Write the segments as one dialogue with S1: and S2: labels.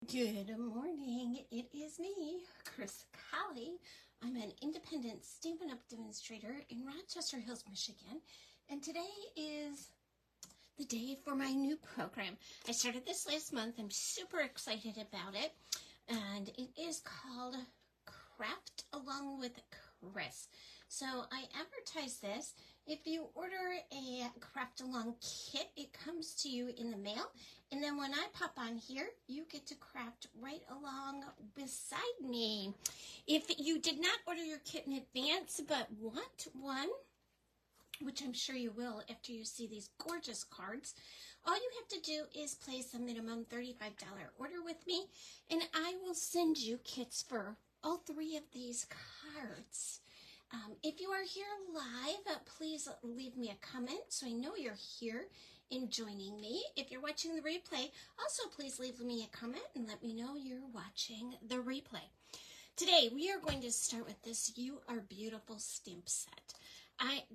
S1: Good morning. It is me, Chris Colley. I'm an independent Stampin' Up! Demonstrator in Rochester Hills, Michigan, and today is the day for my new program. I started this last month. I'm super excited about it, and it is called Craft Along with Chris. So I advertise this. If you order a Craft Along kit, it comes to you in the mail. And then when I pop on here, you get to craft right along beside me. If you did not order your kit in advance but want one, which I'm sure you will after you see these gorgeous cards, all you have to do is place a minimum $35 order with me, and I will send you kits for all three of these cards. If you are here live, please leave me a comment so I know you're here and joining me. If you're watching the replay, also please leave me a comment and let me know you're watching the replay. Today, we are going to start with this You Are Beautiful stamp set.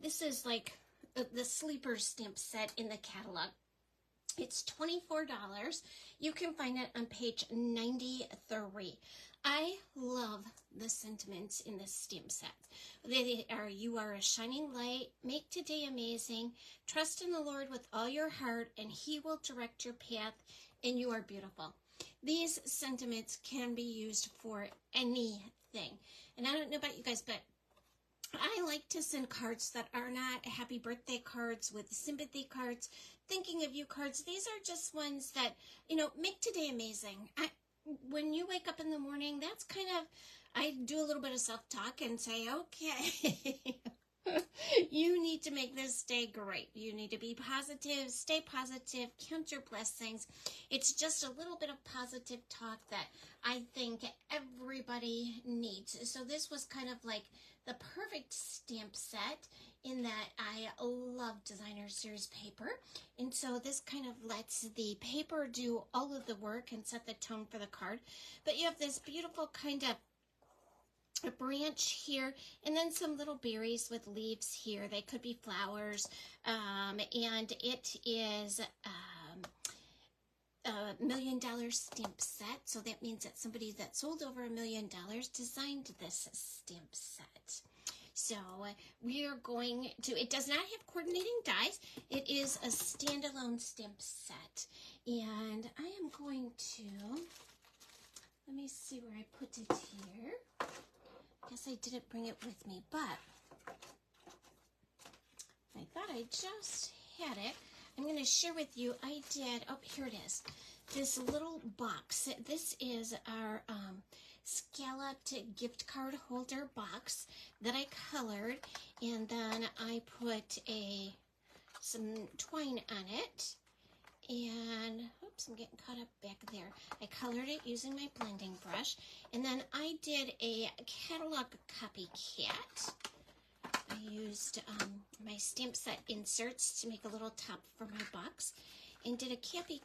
S1: This is like the sleeper stamp set in the catalog. It's $24. You can find it on page 93. I love the sentiments in this stamp set. They are, you are a shining light, make today amazing, trust in the Lord with all your heart, and He will direct your path, and you are beautiful. These sentiments can be used for anything. And I don't know about you guys, but I like to send cards that are not happy birthday cards with sympathy cards, thinking of you cards. These are just ones that, make today amazing. When you wake up in the morning, that's kind of, I do a little bit of self-talk and say, okay, you need to make this day great. You need to be positive, stay positive, count your blessings. It's just a little bit of positive talk that I think everybody needs. So this was kind of like the perfect stamp set in that I love designer series paper. And so this kind of lets the paper do all of the work and set the tone for the card. But you have this beautiful kind of a branch here, and then some little berries with leaves here. They could be flowers, and it is a $1 million stamp set, so that means that somebody that sold over $1 million designed this stamp set. So we are going to, it does not have coordinating dies. It is a standalone stamp set, and I am going to, let me see where I put it here. Guess I didn't bring it with me, but I thought I just had it. I'm going to share with you, I did, oh, here it is, this little box. This is our scalloped gift card holder box that I colored, and then I put some twine on it. And, oops, I'm getting caught up back there. I colored it using my blending brush. And then I did a catalog copycat. I used my stamp set inserts to make a little top for my box. And did a catalog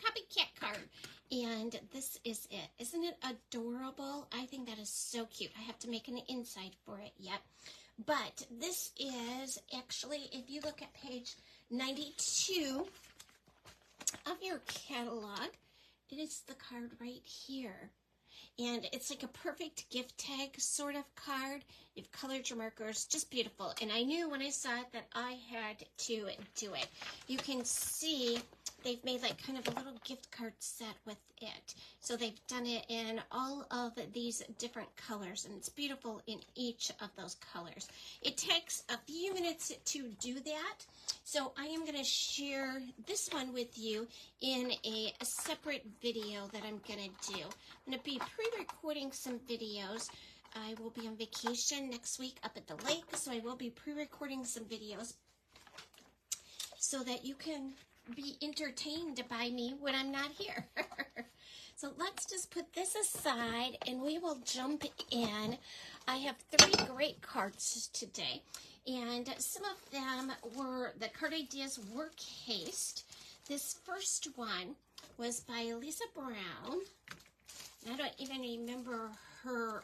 S1: copycat card. And this is it. Isn't it adorable? I think that is so cute. I have to make an inside for it yet. But this is actually, if you look at page 92 of your catalog, it is the card right here. And it's like a perfect gift tag sort of card. You've colored your markers, just beautiful. And I knew when I saw it that I had to do it. You can see they've made like kind of a little gift card set with it. So they've done it in all of these different colors, and it's beautiful in each of those colors. It takes a few minutes to do that, so I am going to share this one with you in a separate video that I'm going to do. I'm going to be pre-recording some videos. I will be on vacation next week up at the lake, so I will be pre-recording some videos so that you can be entertained by me when I'm not here. So let's just put this aside and we will jump in. I have 3 great cards today, and some of them were, the card ideas were cased. This first one was by Lisa Brown. I don't even remember her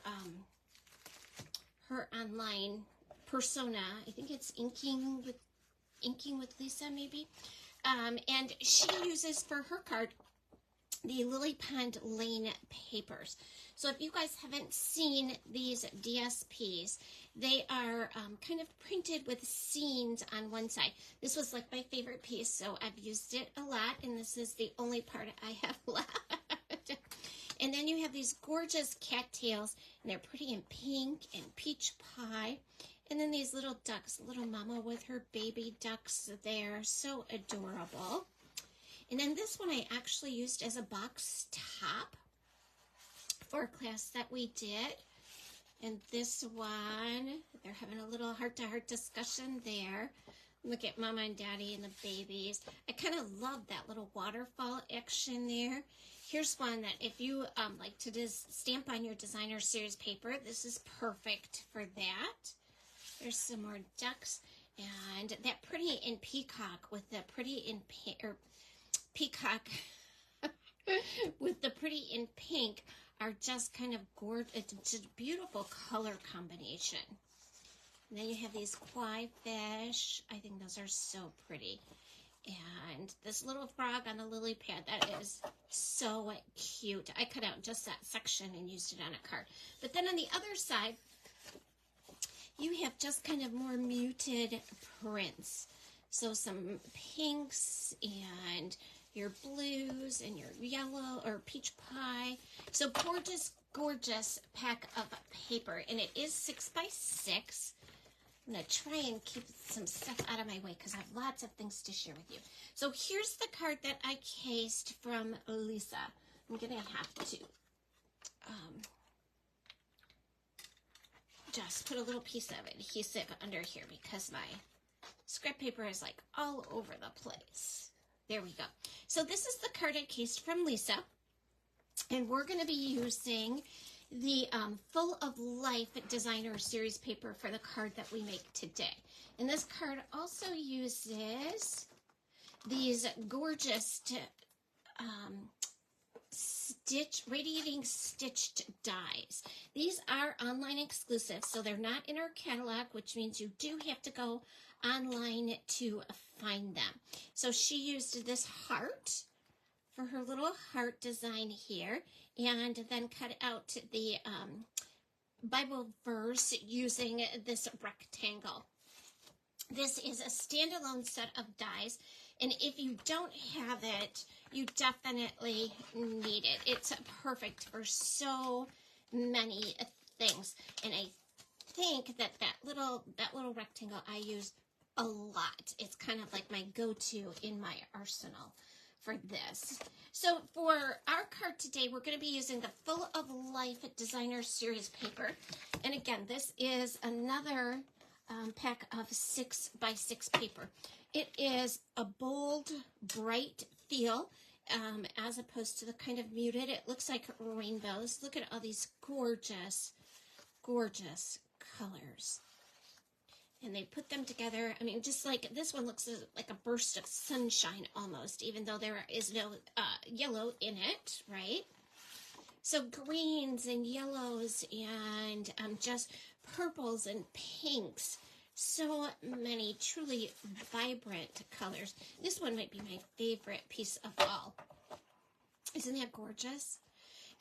S1: her online persona. I think it's Inking with Lisa, maybe. And she uses for her card the Lily Pond Lane papers. So if you guys haven't seen these DSPs, they are kind of printed with scenes on one side. This was like my favorite piece, so I've used it a lot, and this is the only part I have left. And then you have these gorgeous cattails, and they're pretty in pink and peach pie. And then these little ducks, little mama with her baby ducks there, so adorable. And then this one I actually used as a box top for a class that we did. And this one, they're having a little heart-to-heart discussion there. Look at Mama and Daddy and the babies. I kind of love that little waterfall action there. Here's one that if you like to stamp on your designer series paper, this is perfect for that. There's some more ducks. And that pretty in peacock with the pretty in peacock with the pretty in pink are just kind of gorgeous. It's a beautiful color combination. And then you have these koi fish. I think those are so pretty. And this little frog on a lily pad, that is so cute. I cut out just that section and used it on a card. But then on the other side, you have just kind of more muted prints. So some pinks and your blues and your yellow or peach pie. So gorgeous, gorgeous pack of paper. And it is 6 by 6. I'm going to try and keep some stuff out of my way because I have lots of things to share with you. So here's the card that I cased from Lisa. I'm going to have to just put a little piece of adhesive under here because my scrap paper is like all over the place. There we go. So this is the card I cased from Lisa. And we're going to be using the Full of Life Designer Series paper for the card that we make today. And this card also uses these gorgeous Radiating Stitched Dies. These are online exclusive, so they're not in our catalog, which means you do have to go online to find them. So she used this heart for her little heart design here, and then cut out the Bible verse using this rectangle. This is a standalone set of dies, and if you don't have it, you definitely need it. It's perfect for so many things, and I think that that little rectangle I use a lot. It's kind of like my go-to in my arsenal for this. So for our card today, we're going to be using the Full of Life Designer Series paper. And again, this is another pack of 6 by 6 paper. It is a bold, bright feel as opposed to the kind of muted. It looks like rainbows. Look at all these gorgeous, gorgeous colors. And they put them together. I mean, just like this one looks like a burst of sunshine almost, even though there is no yellow in it, right? So greens and yellows and just purples and pinks. So many truly vibrant colors. This one might be my favorite piece of all. Isn't that gorgeous?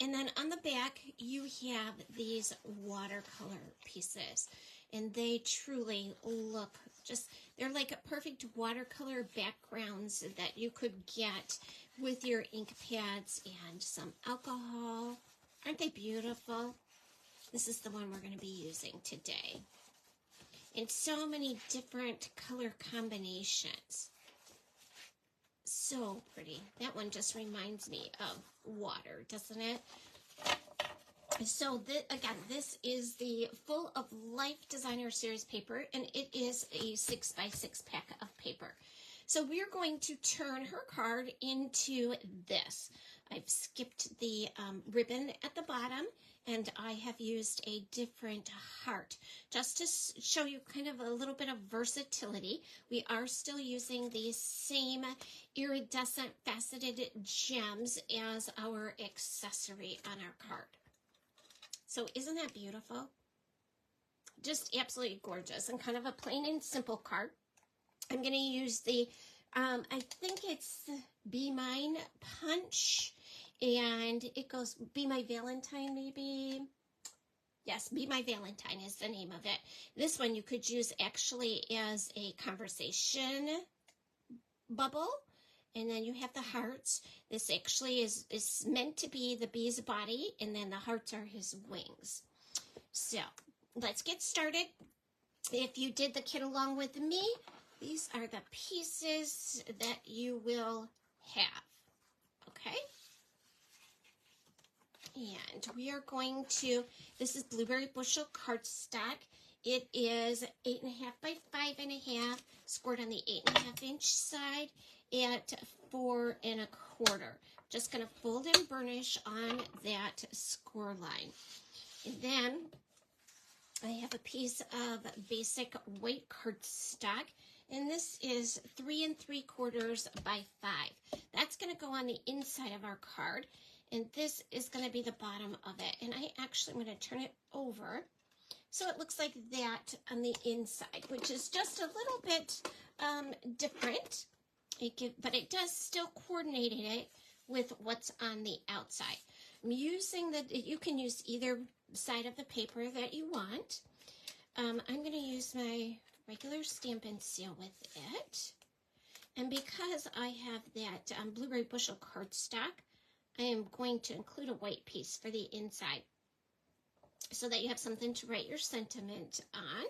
S1: And then on the back, you have these watercolor pieces. And they truly look just, they're like a perfect watercolor backgrounds that you could get with your ink pads and some alcohol. Aren't they beautiful? This is the one we're going to be using today. In so many different color combinations. So pretty. That one just reminds me of water, doesn't it? So again, this is the Full of Life Designer Series paper, and it is a 6 by 6 pack of paper. So we're going to turn her card into this. I've skipped the ribbon at the bottom, and I have used a different heart just to show you kind of a little bit of versatility. We are still using the same iridescent faceted gems as our accessory on our card. So isn't that beautiful? Just absolutely gorgeous, and kind of a plain and simple card. I'm going to use the, I think it's Be Mine Punch And it goes, Be My Valentine, maybe. Yes, Be My Valentine is the name of it. This one you could use actually as a conversation bubble. And then you have the hearts. This actually is meant to be the bee's body, and then the hearts are his wings. So let's get started. If you did the kit along with me, these are the pieces that you will have. Okay? And we are going to, this is Blueberry Bushel cardstock. It is 8.5 by 5.5, scored on the 8.5 inch side at 4 1/4. Just going to fold and burnish on that score line. And then I have a piece of basic white cardstock, and this is 3 3/4 by 5. That's going to go on the inside of our card, and this is going to be the bottom of it. And I actually am going to turn it over so it looks like that on the inside, which is just a little bit different. But it does still coordinate it with what's on the outside. I'm using you can use either side of the paper that you want. I'm going to use my regular Stampin' Seal with it. And because I have that Blueberry Bushel cardstock, I am going to include a white piece for the inside so that you have something to write your sentiment on.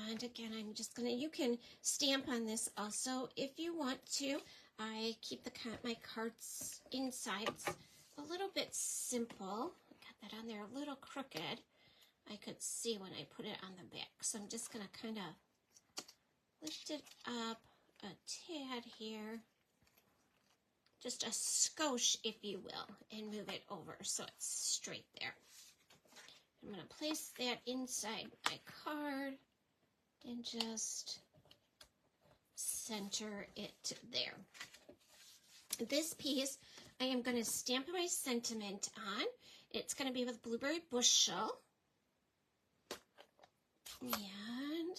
S1: And again, I'm just going to, you can stamp on this also if you want to. I keep my cards insides a little bit simple. I got that on there a little crooked. I could see when I put it on the back. So I'm just going to kind of lift it up a tad here. Just a skosh, if you will, and move it over so it's straight there. I'm going to place that inside my card and just center it there. This piece, I am going to stamp my sentiment on. It's going to be with Blueberry Bushel. And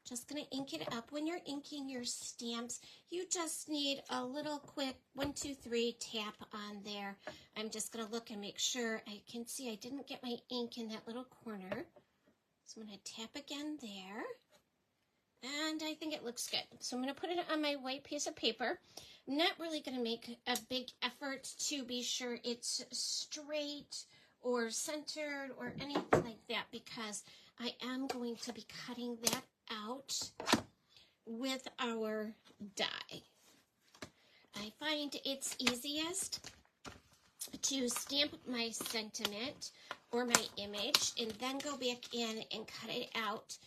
S1: just going to ink it up. When you're inking your stamps, you just need a little quick 1, 2, 3 tap on there. I'm just going to look and make sure I can see I didn't get my ink in that little corner. So I'm going to tap again there. And I think it looks good. So I'm going to put it on my white piece of paper. I'm not really going to make a big effort to be sure it's straight or centered or anything like that, because I am going to be cutting that out with our die. I find it's easiest to stamp my sentiment or my image and then go back in and cut it out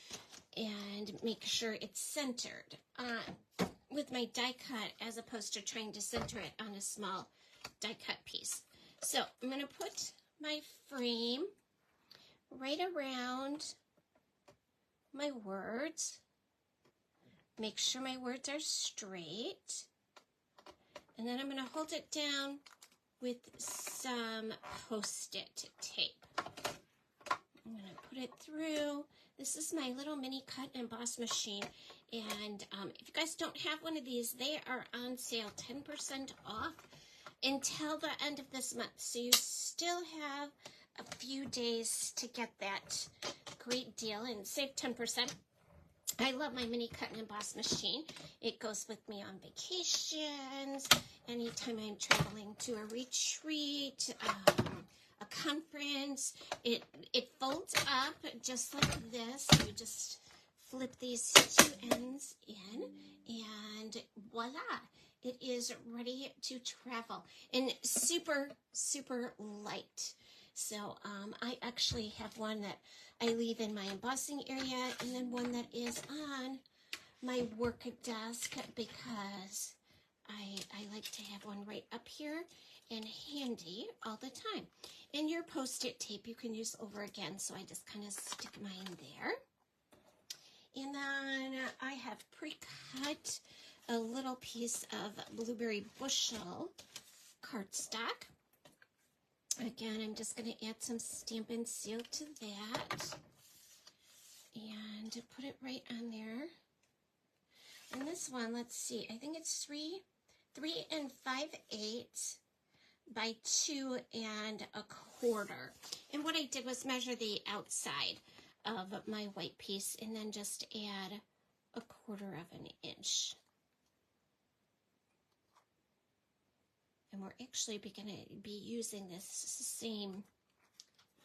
S1: and make sure it's centered with my die cut, as opposed to trying to center it on a small die cut piece. So I'm going to put my frame right around my words. Make sure my words are straight. And then I'm going to hold it down with some Post-it tape. I'm going to put it through. This is my little mini cut and emboss machine. And if you guys don't have one of these, they are on sale 10% off until the end of this month. So you still have a few days to get that great deal and save 10%. I love my mini cut and emboss machine. It goes with me on vacations, anytime I'm traveling to a retreat, a conference. It folds up just like this. You just flip these two ends in, and voila, it is ready to travel, and super, super light. So I actually have one that I leave in my embossing area, and then one that is on my work desk, because I like to have one right up here and handy all the time. And your Post-it tape you can use over again, so I just kind of stick mine there. And then I have pre-cut a little piece of Blueberry Bushel cardstock. Again, I'm just going to add some Stampin' Seal to that and put it right on there. And this one, let's see, I think it's 3 5/8 by 2 1/4. And what I did was measure the outside of my white piece and then just add 1/4 inch. And we're actually going to be using this same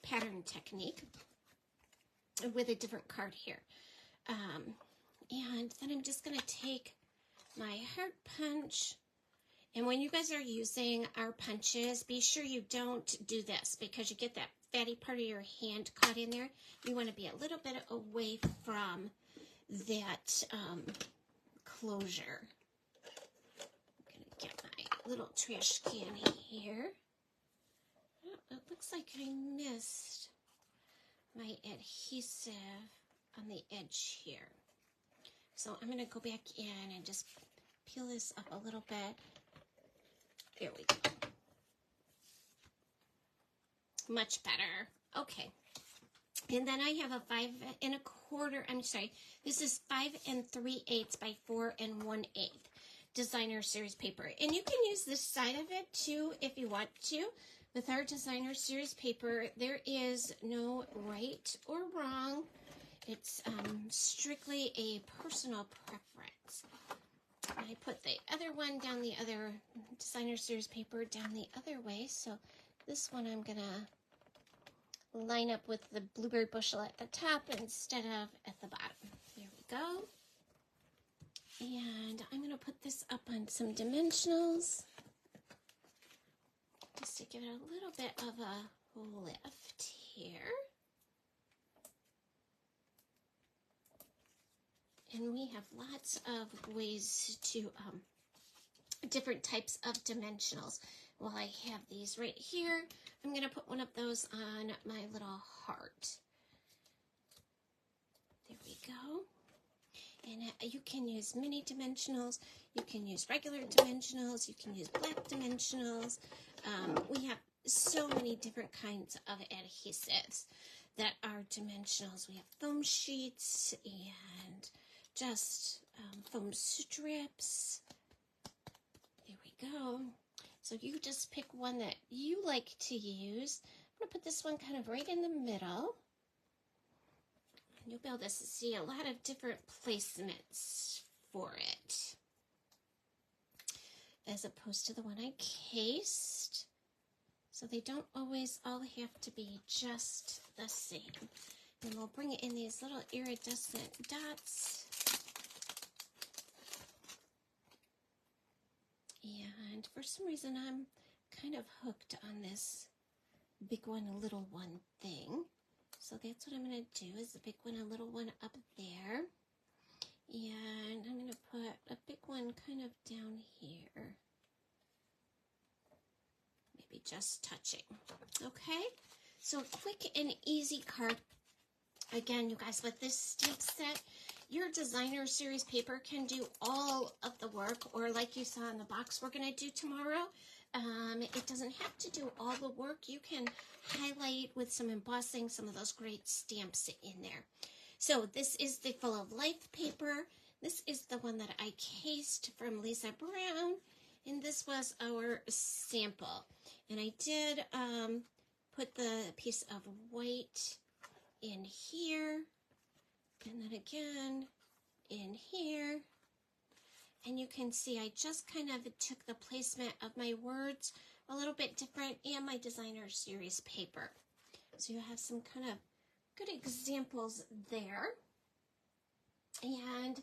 S1: pattern technique with a different card here. And then I'm just going to take my heart punch. And when you guys are using our punches, be sure you don't do this because you get that fatty part of your hand caught in there. You want to be a little bit away from that closure. I'm going to get my little trash can here. Oh, it looks like I missed my adhesive on the edge here. So I'm going to go back in and just peel this up a little bit. There we go. Much better. Okay. And then I have a 5 1/4, I'm sorry, this is 5 3/8 by 4 1/8 designer series paper. And you can use this side of it too if you want to. With our designer series paper, there is no right or wrong. It's strictly a personal preference. I put the other one down, the other designer series paper down the other way. So this one I'm going to line up with the blueberry bushel at the top instead of at the bottom. There we go. And I'm going to put this up on some dimensionals just to give it a little bit of a lift here. And we have lots of ways to, different types of dimensionals. Well, I have these right here. I'm going to put one of those on my little heart. There we go. And you can use mini dimensionals. You can use regular dimensionals. You can use black dimensionals. We have so many different kinds of adhesives that are dimensionals. We have foam sheets and just foam strips. There we go. So you just pick one that you like to use. I'm going to put this one kind of right in the middle. And you'll be able to see a lot of different placements for it, as opposed to the one I cased. So they don't always all have to be just the same. And we'll bring in these little iridescent dots. And for some reason, I'm kind of hooked on this big one, a little one thing. So that's what I'm going to do, is the big one, a little one up there. And I'm going to put a big one kind of down here. Maybe just touching. Okay, so quick and easy card. Again, you guys, with this stamp set, your designer series paper can do all of the work, or like you saw in the box we're going to do tomorrow, it doesn't have to do all the work. You can highlight with some embossing some of those great stamps in there. So this is the Full of Life paper. This is the one that I cased from Lisa Brown, and this was our sample. And I did put the piece of white in here, and then again in here. And you can see I just kind of took the placement of my words a little bit different, and my designer series paper. So you have some kind of good examples there. And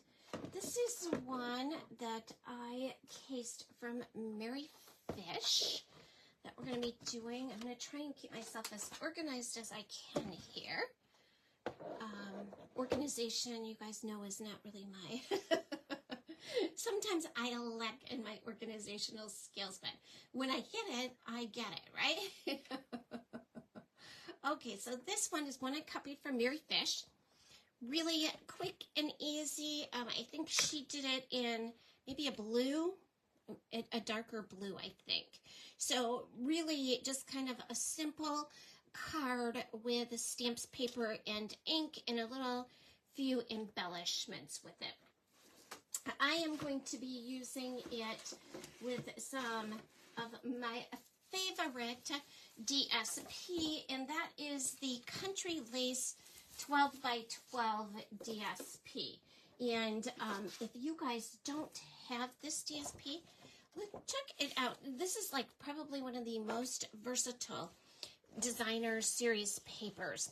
S1: this is one that I cased from Mary Fish that we're going to be doing. I'm going to try and keep myself as organized as I can here. Organization, you guys know, is not really my... Sometimes I lack in my organizational skills, but when I hit it, I get it, right? Okay, so this one is one I copied from Mary Fish. Really quick and easy. I think she did it in maybe a blue, a darker blue, I think. So really just kind of a simple card with stamps, paper, and ink, and a little few embellishments with it. I am going to be using it with some of my favorite DSP, and that is the Country Lace 12 by 12 DSP. And if you guys don't have this DSP, check it out. This is like probably one of the most versatile designer series papers.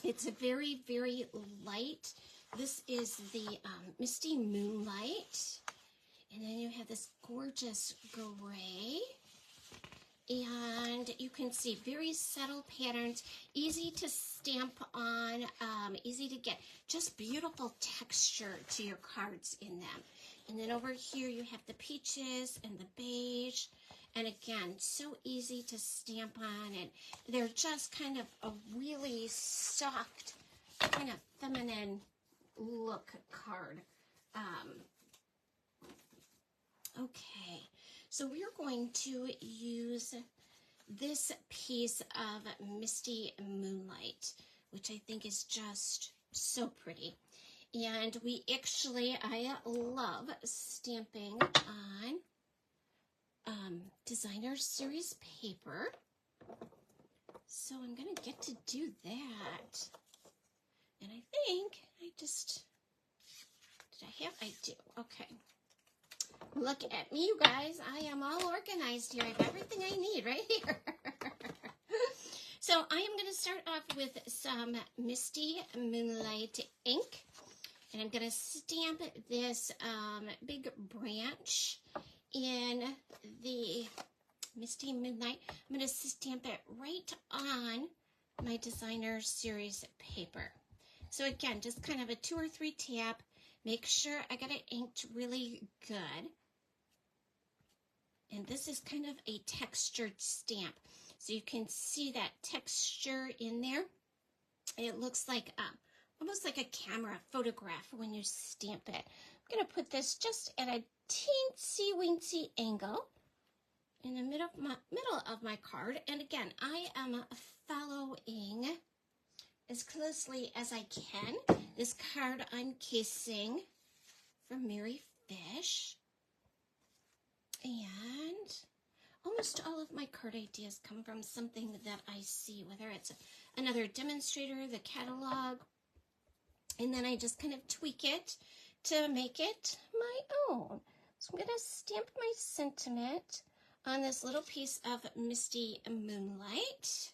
S1: It's a very, very light. This is the Misty Moonlight. And then you have this gorgeous gray. And you can see very subtle patterns, easy to stamp on, easy to get, just beautiful texture to your cards in them. And then over here you have the peaches and the beige. And again, so easy to stamp on, and they're just kind of a really soft, kind of feminine look card. Okay, so we're going to use this piece of Misty Moonlight, which I think is just so pretty. And I love stamping on designer series paper. So I'm going to get to do that. And I think I do. Okay. Look at me, you guys. I am all organized here. I have everything I need right here. So I am going to start off with some Misty Moonlight ink. And I'm going to stamp this big branch in the Misty Moonlight. I'm going to stamp it right on my designer series paper. So again, just kind of a 2 or 3 tap. Make sure I got it inked really good. And this is kind of a textured stamp. So you can see that texture in there. It looks like almost like a camera photograph when you stamp it. I'm going to put this just at a teensy-weensy angle in the middle of my card. And again, I am following as closely as I can this card I'm casing from Mary Fish. And almost all of my card ideas come from something that I see, whether it's another demonstrator, the catalog, and then I just kind of tweak it to make it my own. So I'm going to stamp my sentiment on this little piece of Misty Moonlight.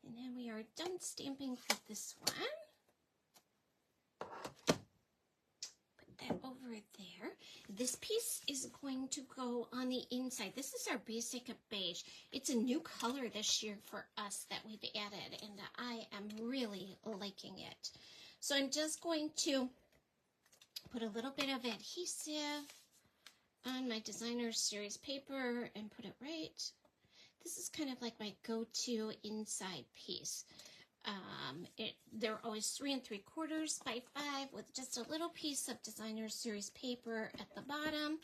S1: And then we are done stamping for this one. Put that over there. This piece is going to go on the inside. This is our basic beige. It's a new color this year for us that we've added, and I am really liking it. So I'm just going to put a little bit of adhesive on my designer series paper and put it right. This is kind of like my go-to inside piece. They're always 3 3/4 by 5 with just a little piece of designer series paper at the bottom.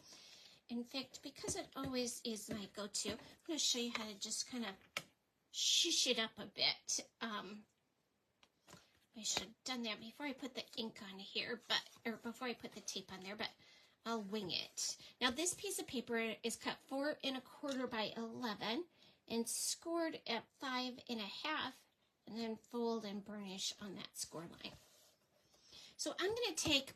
S1: In fact, because it always is my go-to, I'm going to show you how to just kind of shush it up a bit. I should have done that before I put the ink on here, or before I put the tape on there, but I'll wing it. Now this piece of paper is cut 4 1/4 by 11 and scored at 5 1/2, and then fold and burnish on that score line. So I'm going to take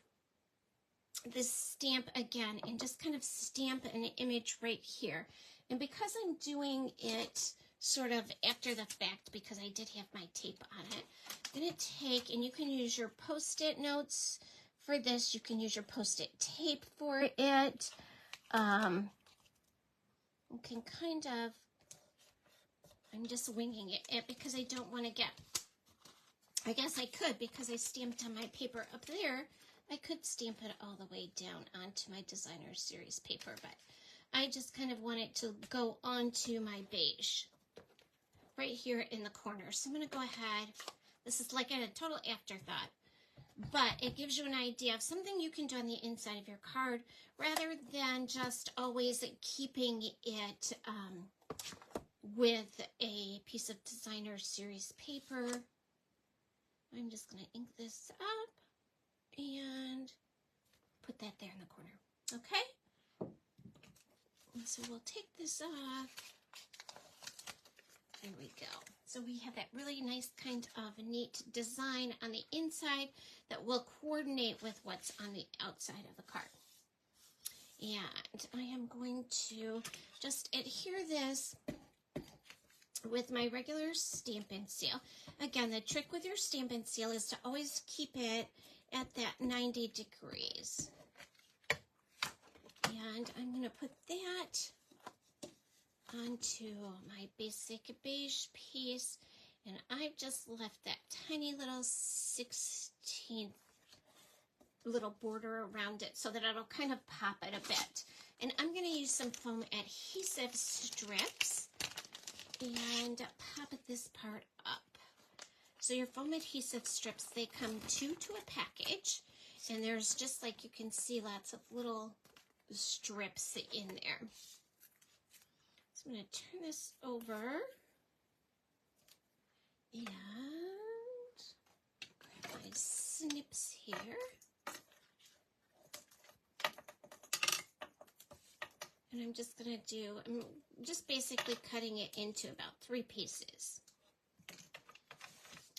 S1: this stamp again and just kind of stamp an image right here. And because I'm doing it sort of after the fact, because I did have my tape on it, I'm going to take, and you can use your Post-it notes for this. You can use your Post-it tape for it. You can kind of, I'm just winging it because I don't want to get, I guess I could, because I stamped on my paper up there, I could stamp it all the way down onto my designer series paper, but I just kind of want it to go onto my beige right here in the corner. So I'm going to go ahead. This is like a total afterthought, but it gives you an idea of something you can do on the inside of your card rather than just always keeping it with a piece of designer series paper. I'm just going to ink this up and put that there in the corner. Okay? And so we'll take this off. There we go. So we have that really nice kind of neat design on the inside that will coordinate with what's on the outside of the card. And I am going to just adhere this with my regular Stampin' Seal. Again, the trick with your Stampin' Seal is to always keep it at that 90 degrees. And I'm going to put that onto my basic beige piece, and I've just left that tiny little 16th little border around it so that it'll kind of pop it a bit. And I'm going to use some foam adhesive strips and pop this part up. So your foam adhesive strips, they come two to a package, and there's just, like you can see, lots of little strips in there. So I'm going to turn this over and grab my snips here. And I'm just going to I'm just basically cutting it into about 3 pieces.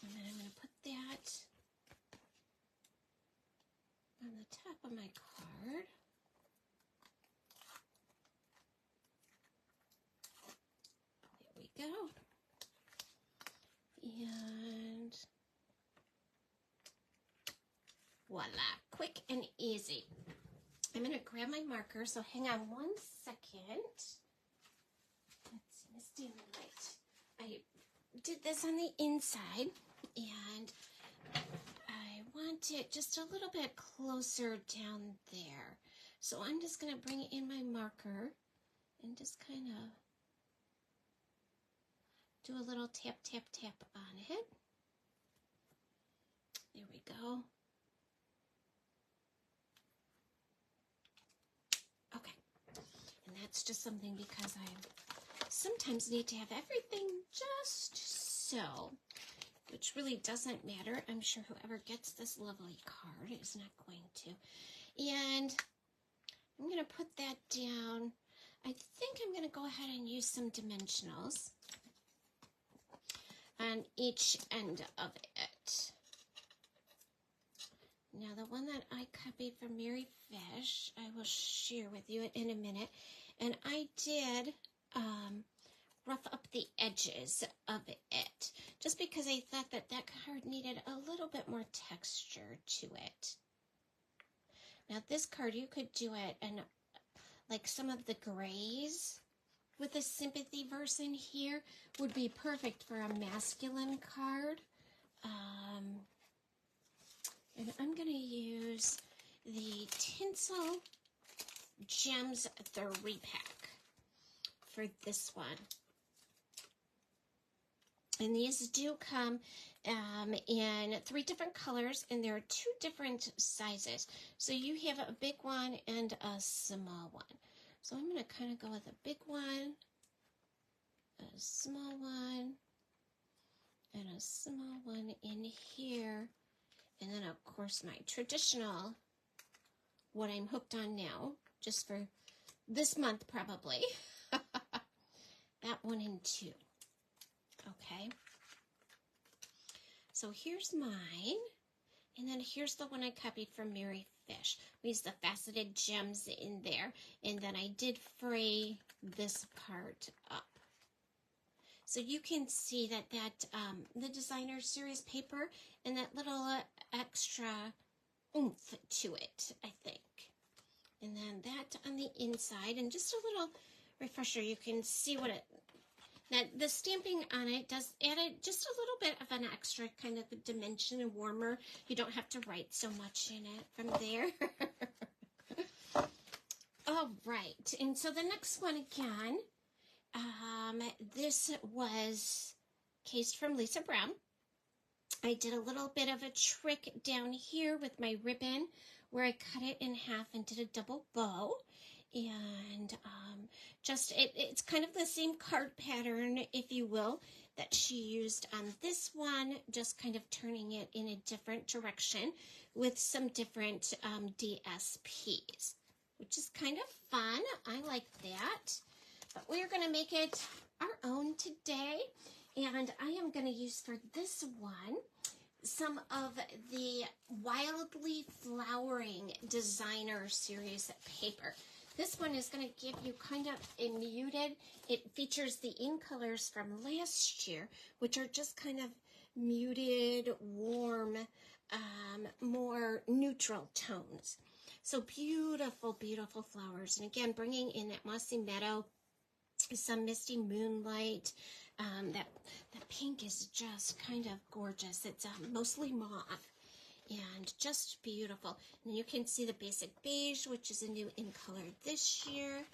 S1: And then I'm going to put that on the top of my card. There we go. And voila, quick and easy. I'm going to grab my marker, so hang on 1 second. Let's see, Miss Daylight. I did this on the inside, and I want it just a little bit closer down there. So I'm just going to bring in my marker and just kind of do a little tap, tap, tap on it. There we go. Okay, and that's just something because I sometimes need to have everything just so, which really doesn't matter. I'm sure whoever gets this lovely card is not going to. And I'm going to put that down. I think I'm going to go ahead and use some dimensionals on each end of it. Now, the one that I copied from Mary Fish, I will share with you in a minute. And I did rough up the edges of it, just because I thought that that card needed a little bit more texture to it. Now, this card, you could do it in like some of the grays with the sympathy verse in here would be perfect for a masculine card. And I'm going to use the Tinsel Gems 3-pack for this one. And these do come in 3 different colors, and there are 2 different sizes. So you have a big one and a small one. So I'm going to kind of go with a big one, a small one, and a small one in here. And then, of course, my traditional, what I'm hooked on now, just for this month probably, that 1 and 2. Okay. So here's mine. And then here's the one I copied from Mary Fish. We used the faceted gems in there. And then I did fray this part up. So you can see that the designer series paper and that little extra oomph to it, I think. And then that on the inside, and just a little refresher, you can see what it, that the stamping on it does add just a little bit of an extra kind of a dimension and warmer. You don't have to write so much in it from there. All right, and so the next one again, this was cased from Lisa Brown. I did a little bit of a trick down here with my ribbon where I cut it in half and did a double bow. And it's kind of the same card pattern, if you will, that she used on this one, just kind of turning it in a different direction with some different DSPs. which is kind of fun. I like that. But we're going to make it our own today. And I am going to use for this one some of the Wildly Flowering Designer Series paper. This one is going to give you kind of a muted, it features the in colors from last year, which are just kind of muted, warm, more neutral tones. So beautiful, beautiful flowers. And again, bringing in that mossy meadow, some misty moonlight. That pink is just kind of gorgeous. It's mostly mauve and just beautiful. And you can see the basic beige, which is a new in color this year.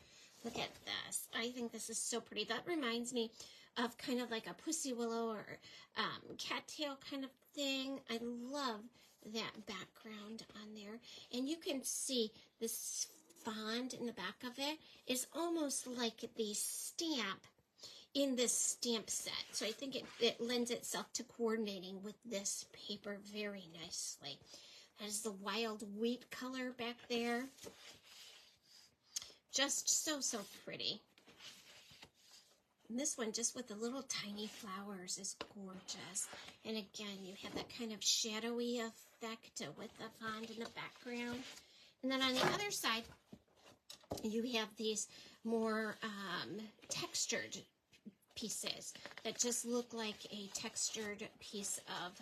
S1: Look at this. I think this is so pretty. That reminds me of kind of like a pussy willow or cattail kind of thing. I love that background on there. And you can see this fond in the back of it is almost like the stamp in this stamp set. So I think it lends itself to coordinating with this paper very nicely. That is the wild wheat color back there. Just so, so pretty. And this one, just with the little tiny flowers, is gorgeous. And again, you have that kind of shadowy effect with the fond in the background. And then on the other side, you have these more textured pieces that just look like a textured piece of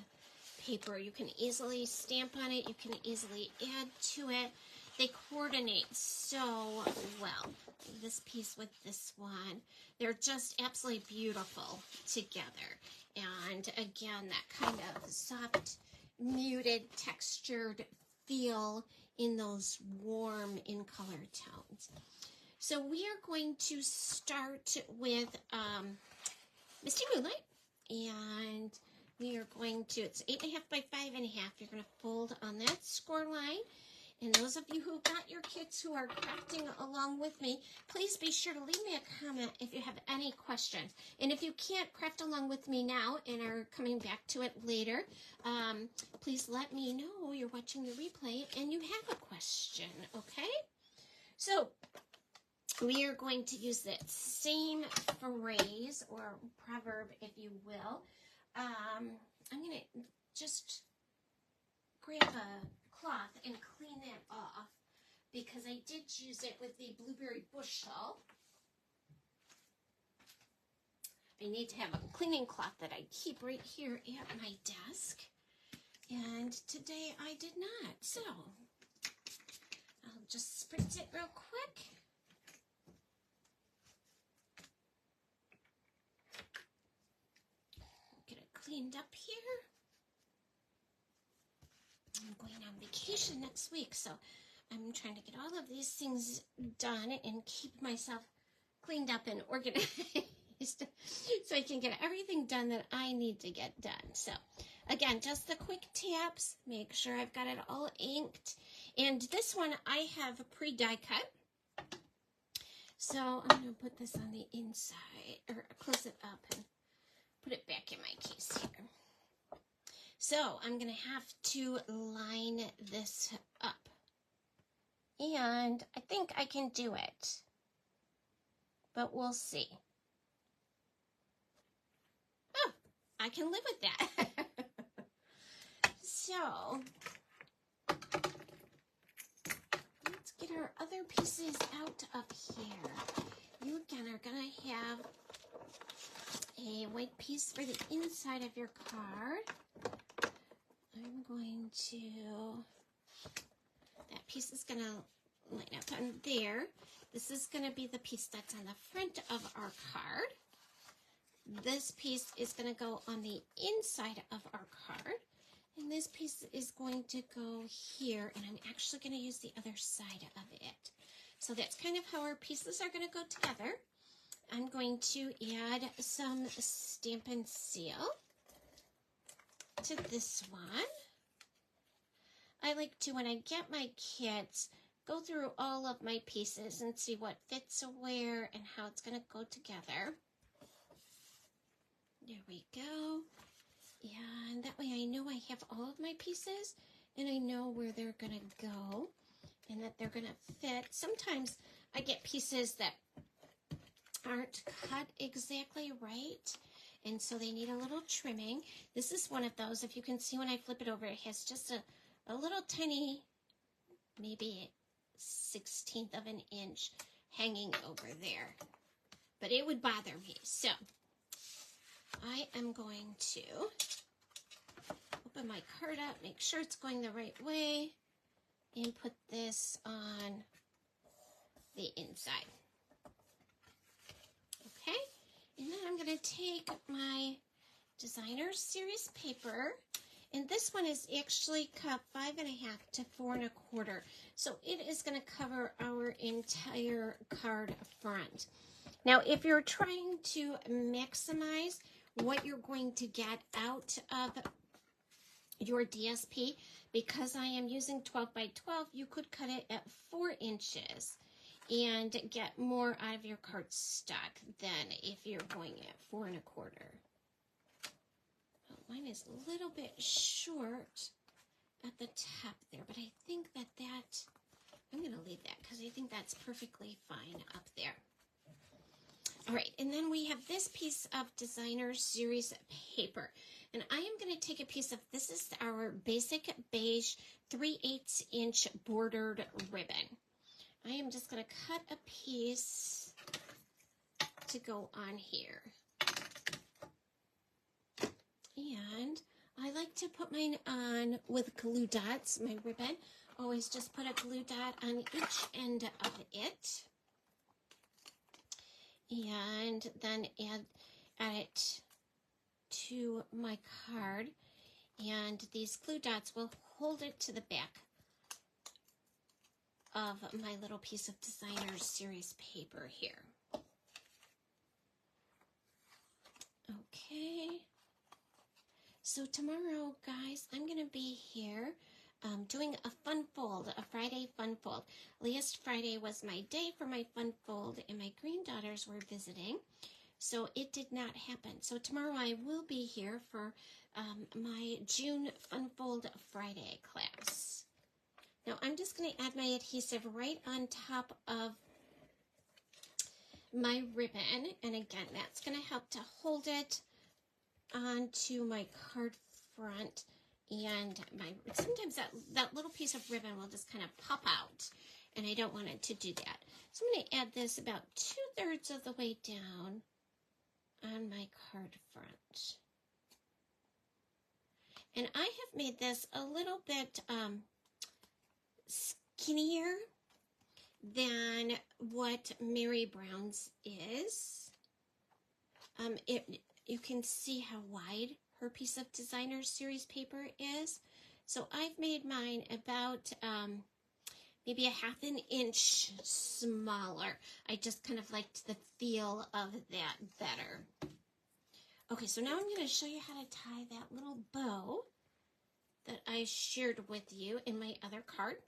S1: paper. You can easily stamp on it. You can easily add to it. They coordinate so well. This piece with this one. They're just absolutely beautiful together. And again, that kind of soft, muted, textured feel in those warm in color tones. So we are going to start with Misty Moonlight, and we are going to, it's 8.5 by 5.5. You're going to fold on that score line. And those of you who got your kits who are crafting along with me, please be sure to leave me a comment if you have any questions. And if you can't craft along with me now and are coming back to it later, please let me know you're watching the replay and you have a question, okay? So we are going to use that same phrase or proverb, if you will. I'm going to just grab a cloth and clean that off because I did use it with the blueberry bushel. I need to have a cleaning cloth that I keep right here at my desk, and today I did not, so I'll just spritz it real quick. Get it cleaned up here. I'm going on vacation next week, so I'm trying to get all of these things done and keep myself cleaned up and organized so I can get everything done that I need to get done. So again, just the quick taps, make sure I've got it all inked. And this one I have pre-die cut. So I'm going to put this on the inside, or close it up and put it back in my case here. So I'm going to have to line this up. And I think I can do it. But we'll see. Oh, I can live with that. So, let's get our other pieces out of here. You again are going to have a white piece for the inside of your card. I'm going to, that piece is going to line up on there. This is going to be the piece that's on the front of our card. This piece is going to go on the inside of our card. And this piece is going to go here, and I'm actually going to use the other side of it. So that's kind of how our pieces are going to go together. I'm going to add some Stampin' Seal to this one. I like to, when I get my kits, go through all of my pieces and see what fits where and how it's going to go together. There we go. And that way I know I have all of my pieces and I know where they're going to go. and that they're going to fit. Sometimes I get pieces that aren't cut exactly right, and so they need a little trimming. This is one of those. If you can see when I flip it over, it has just a little tiny, maybe 1/16 of an inch hanging over there, but it would bother me. So I am going to open my card up, make sure it's going the right way, and put this on the inside. Okay, and then I'm going to take my Designer Series paper, and this one is actually cut 5.5 to 4 1/4, so it is going to cover our entire card front. Now, if you're trying to maximize what you're going to get out of your DSP, because I am using 12 by 12, you could cut it at 4 inches and get more out of your cardstock than if you're going at 4 1/4. Oh, mine is a little bit short at the top there, but I think that I'm going to leave that because I think that's perfectly fine up there. All right, and then we have this piece of Designer Series paper, and I am going to take a piece of, this is our basic beige 3/8 inch bordered ribbon. I am just going to cut a piece to go on here. And I like to put mine on with glue dots, my ribbon. Always just put a glue dot on each end of it. And then add it to my card. And these glue dots will hold it to the back of my little piece of Designer Series paper here. Okay. So tomorrow, guys, I'm going to be here doing a fun fold, a Friday fun fold. Last Friday was my day for my fun fold, and my granddaughters were visiting, so it did not happen. So tomorrow I will be here for my June Fun Fold Friday class. Now I'm just going to add my adhesive right on top of my ribbon, and again, that's going to help to hold it onto my card front. And sometimes that little piece of ribbon will just kind of pop out, and I don't want it to do that. So I'm going to add this about 2/3 of the way down on my card front. And I have made this a little bit skinnier than what Mary Brown's is. You can see how wide her piece of Designer Series paper is. So I've made mine about maybe 1/2 inch smaller. I just kind of liked the feel of that better. Okay, so now I'm going to show you how to tie that little bow that I shared with you in my other card.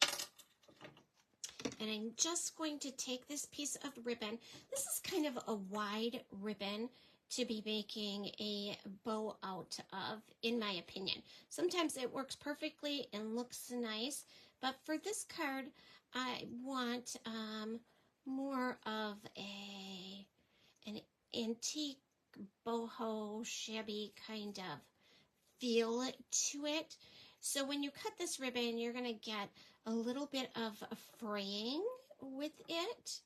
S1: And I'm just going to take this piece of ribbon. This is kind of a wide ribbon to be making a bow out of, in my opinion. Sometimes it works perfectly and looks nice, but for this card, I want more of an antique, boho, shabby kind of feel to it. So when you cut this ribbon, you're going to get a little bit of fraying with it.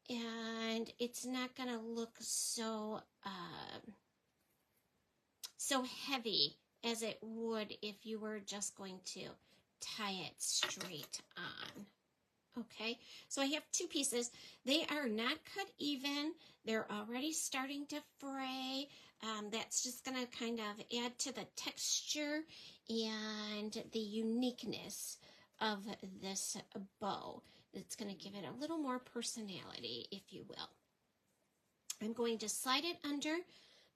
S1: And it's not going to look so heavy as it would if you were just going to tie it straight on. Okay, so I have 2 pieces. They are not cut even. They're already starting to fray. That's just going to kind of add to the texture and the uniqueness of this bow. It's going to give it a little more personality, if you will. I'm going to slide it under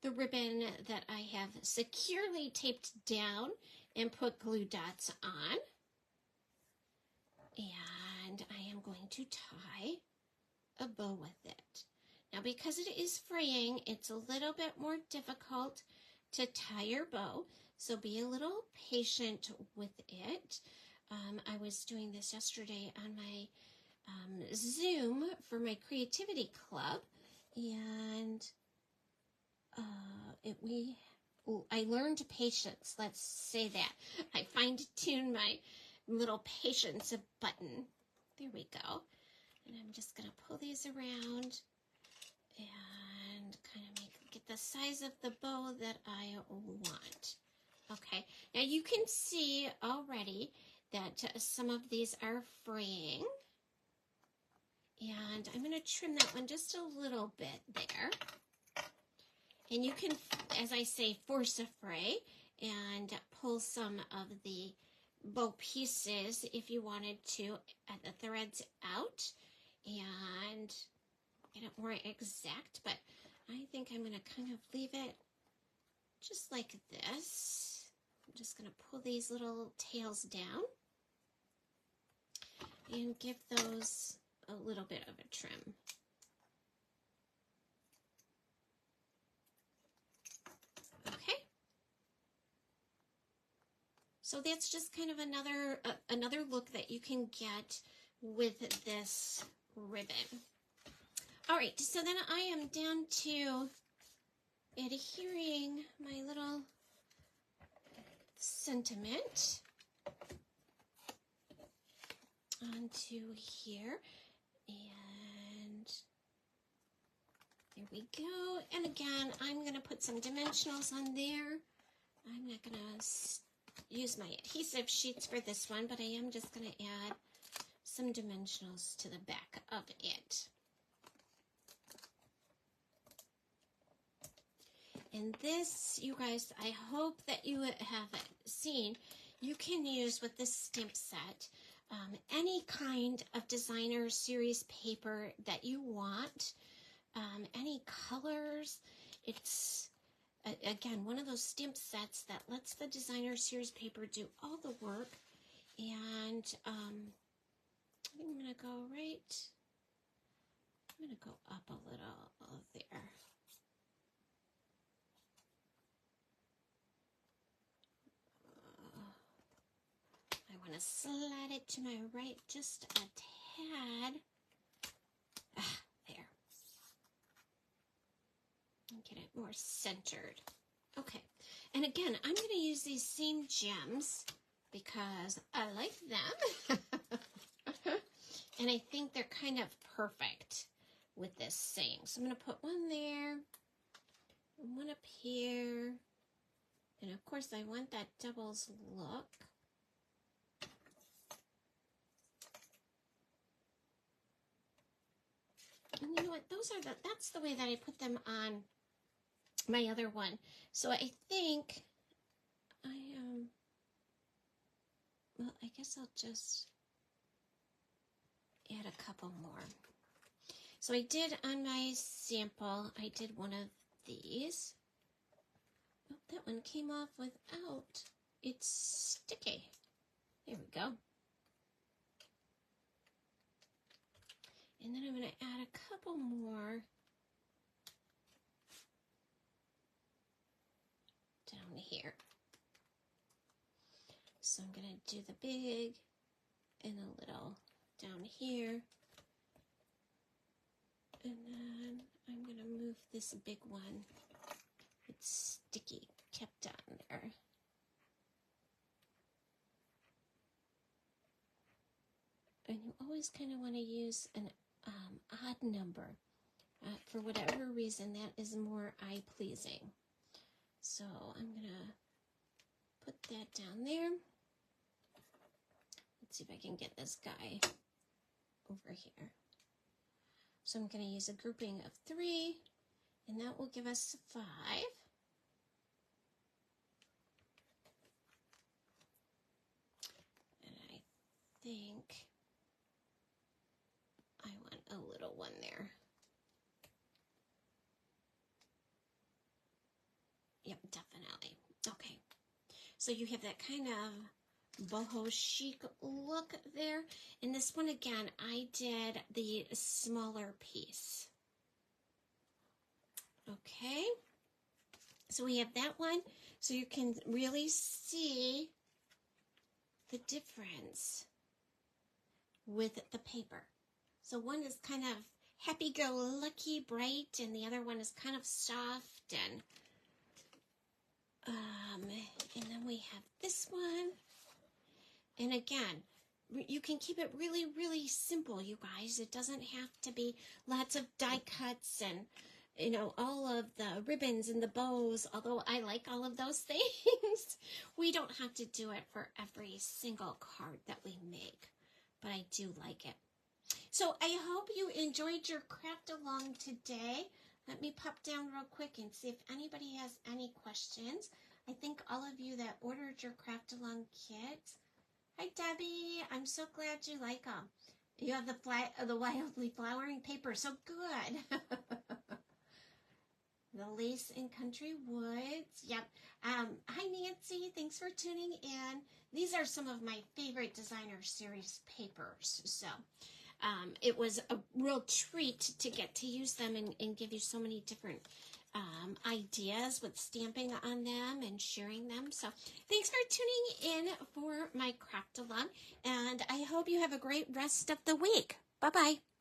S1: the ribbon that I have securely taped down and put glue dots on. And I am going to tie a bow with it. Now, because it is fraying, it's a little bit more difficult to tie your bow, so be a little patient with it. I was doing this yesterday on my Zoom for my creativity club, and I learned patience. Let's say that. I fine-tuned my little patience button. There we go. And I'm just going to pull these around and kind of get the size of the bow that I want. Okay, now you can see already that some of these are fraying. And I'm going to trim that one just a little bit there. And you can, as I say, force a fray and pull some of the bow pieces if you wanted to at the threads out and get it more exact, but I think I'm going to kind of leave it just like this. I'm just going to pull these little tails down and give those a little bit of a trim. Okay. So that's just kind of another look that you can get with this ribbon. All right, so then I am down to adhering my little sentiment onto here, and there we go. And again, I'm going to put some dimensionals on there. I'm not going to use my adhesive sheets for this one, but I am just going to add some dimensionals to the back of it. And this, you guys, I hope that you have seen, you can use with this stamp set any kind of designer series paper that you want, any colors. It's, again, one of those stamp sets that lets the designer series paper do all the work. And I think I'm going to go right, I'm going to go up a little there. I want to slide it to my right just a tad. There. And get it more centered. Okay. And again, I'm going to use these same gems because I like them. And I think they're kind of perfect with this same. So I'm going to put one there, and one up here. And of course, I want that doubles look. And you know what? That's the way that I put them on my other one. So I think well, I guess I'll just add a couple more. So I did on my sample, I did one of these. Oh, that one came off without, it's sticky. There we go. And then I'm going to add a couple more down here. So I'm going to do the big and a little down here. And then I'm going to move this big one. It's sticky, kept on there. And you always kind of want to use an odd number. For whatever reason, that is more eye-pleasing. So I'm going to put that down there. Let's see if I can get this guy over here. So I'm going to use a grouping of 3, and that will give us 5. And I think I want a little one there. Yep, definitely. Okay. So you have that kind of boho chic look there. And this one, again, I did the smaller piece. Okay. So we have that one. So you can really see the difference with the paper. So one is kind of happy-go-lucky, bright, and the other one is kind of soft, and then we have this one. And again, you can keep it really, really simple, you guys. It doesn't have to be lots of die cuts and, you know, all of the ribbons and the bows, although I like all of those things. We don't have to do it for every single card that we make, but I do like it. So I hope you enjoyed your craft along today. Let me pop down real quick and see if anybody has any questions. I think all of you that ordered your craft along kits. Hi Debbie, I'm so glad you like them. You have the wildly flowering paper, so good. The lace in country woods. Yep. Hi Nancy, thanks for tuning in. These are some of my favorite designer series papers. So it was a real treat to get to use them and give you so many different ideas with stamping on them and sharing them. So thanks for tuning in for my craft along, and I hope you have a great rest of the week. Bye-bye.